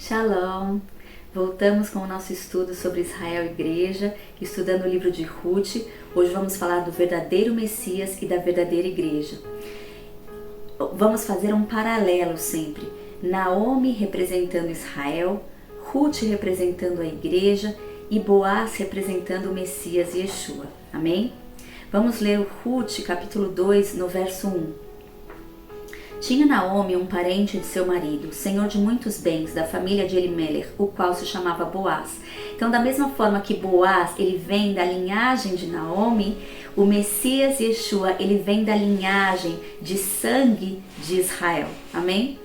Shalom! Voltamos com o nosso estudo sobre Israel e Igreja, estudando o livro de Ruth. Hoje vamos falar do verdadeiro Messias e da verdadeira Igreja. Vamos fazer um paralelo sempre. Naomi representando Israel, Ruth representando a Igreja e Boaz representando o Messias Yeshua. Amém? Vamos ler o Ruth, capítulo 2, no verso 1. Tinha Naomi um parente de seu marido, senhor de muitos bens, da família de Elimelech, o qual se chamava Boaz. Então, da mesma forma que Boaz, ele vem da linhagem de Naomi, o Messias Yeshua, ele vem da linhagem de sangue de Israel. Amém?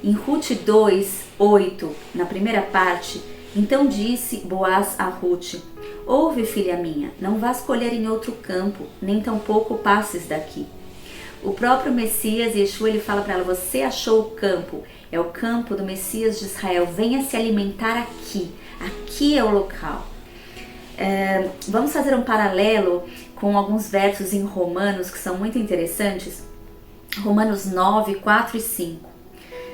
Em Ruth 2, 8, na primeira parte, então disse Boaz a Ruth: ouve, filha minha, não vás colher em outro campo, nem tampouco passes daqui. O próprio Messias, Yeshua, ele fala para ela: você achou o campo, é o campo do Messias de Israel, venha se alimentar aqui, aqui é o local. Vamos fazer um paralelo com alguns versos em Romanos que são muito interessantes. Romanos 9, 4 e 5.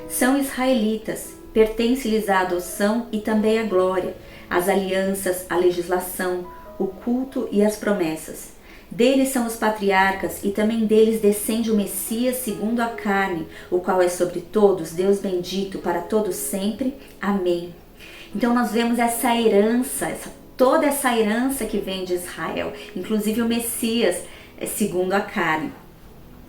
São israelitas, pertence-lhes a adoção e também a glória, as alianças, a legislação, o culto e as promessas. Deles são os patriarcas e também deles descende o Messias segundo a carne, o qual é sobre todos, Deus bendito para todos sempre. Amém. Então nós vemos essa herança, toda essa herança que vem de Israel, inclusive o Messias segundo a carne.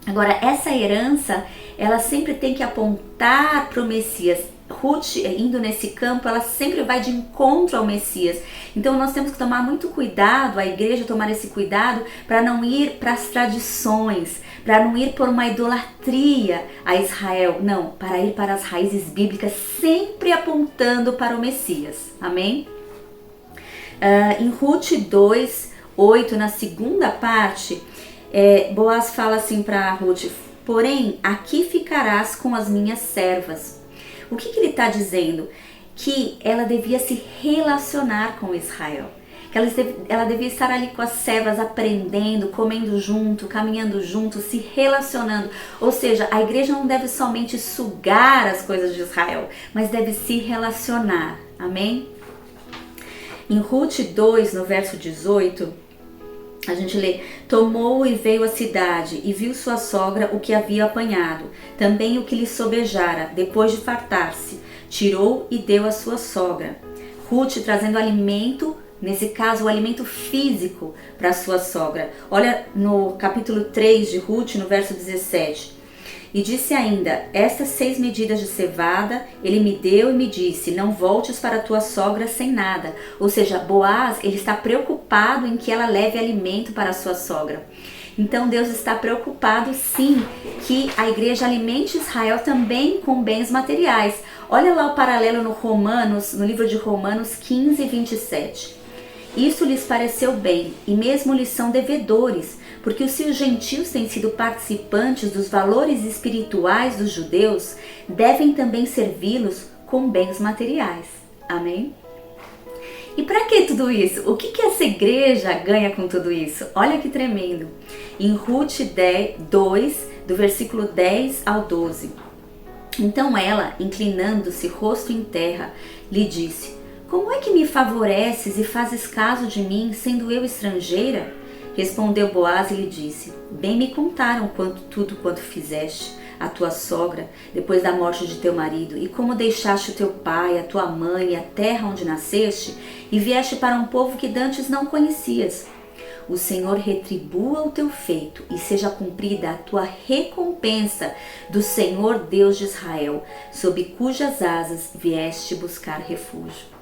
Agora, essa herança, ela sempre tem que apontar para o Messias. Ruth, indo nesse campo, ela sempre vai de encontro ao Messias. Então nós temos que tomar muito cuidado, a igreja tomar esse cuidado para não ir para as tradições, para não ir por uma idolatria a Israel, não, para ir para as raízes bíblicas, sempre apontando para o Messias. Amém? Em Ruth 2, 8, na segunda parte, Boaz fala assim para Ruth: porém, aqui ficarás com as minhas servas. O que ele está dizendo? Que ela devia se relacionar com Israel. Que ela devia estar ali com as servas, aprendendo, comendo junto, caminhando junto, se relacionando. Ou seja, a igreja não deve somente sugar as coisas de Israel, mas deve se relacionar. Amém? Em Ruth 2, no verso 18, a gente lê: tomou e veio à cidade e viu sua sogra o que havia apanhado, também o que lhe sobejara, depois de fartar-se, tirou e deu à sua sogra. Ruth trazendo alimento, nesse caso o alimento físico para a sua sogra. Olha no capítulo 3 de Ruth, no verso 17. E disse ainda: estas 6 medidas de cevada ele me deu e me disse: não voltes para tua sogra sem nada. Ou seja, Boaz, ele está preocupado em que ela leve alimento para a sua sogra. Então Deus está preocupado sim que a igreja alimente Israel também com bens materiais. Olha lá o paralelo no livro de Romanos 15, 27. Isso lhes pareceu bem, e mesmo lhes são devedores, porque se os gentios têm sido participantes dos valores espirituais dos judeus, devem também servi-los com bens materiais. Amém? E para que tudo isso? O que essa igreja ganha com tudo isso? Olha que tremendo. Em Ruth 2, do versículo 10 ao 12. Então ela, inclinando-se rosto em terra, lhe disse: como é que me favoreces e fazes caso de mim, sendo eu estrangeira? Respondeu Boaz e lhe disse: bem me contaram tudo quanto fizeste a tua sogra, depois da morte de teu marido, e como deixaste o teu pai, a tua mãe e a terra onde nasceste, e vieste para um povo que dantes não conhecias. O Senhor retribua o teu feito, e seja cumprida a tua recompensa do Senhor Deus de Israel, sob cujas asas vieste buscar refúgio.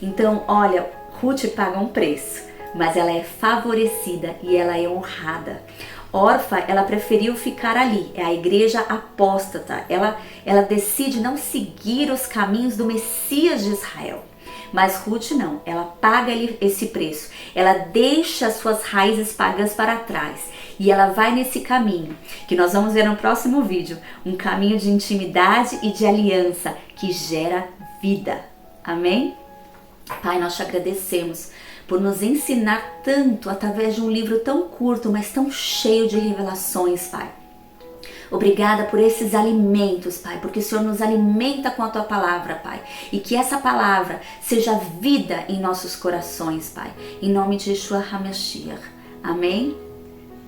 Então, olha, Ruth paga um preço, mas ela é favorecida e ela é honrada. Orfa, ela preferiu ficar ali, é a igreja apóstata. Ela decide não seguir os caminhos do Messias de Israel. Mas Ruth não, ela paga esse preço. Ela deixa as suas raízes pagãs para trás e ela vai nesse caminho, que nós vamos ver no próximo vídeo, um caminho de intimidade e de aliança que gera vida. Amém? Pai, nós te agradecemos por nos ensinar tanto através de um livro tão curto, mas tão cheio de revelações, Pai. Obrigada por esses alimentos, Pai, porque o Senhor nos alimenta com a Tua palavra, Pai. E que essa palavra seja vida em nossos corações, Pai. Em nome de Yeshua HaMashiach. Amém?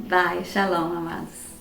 Vai, shalom, amados.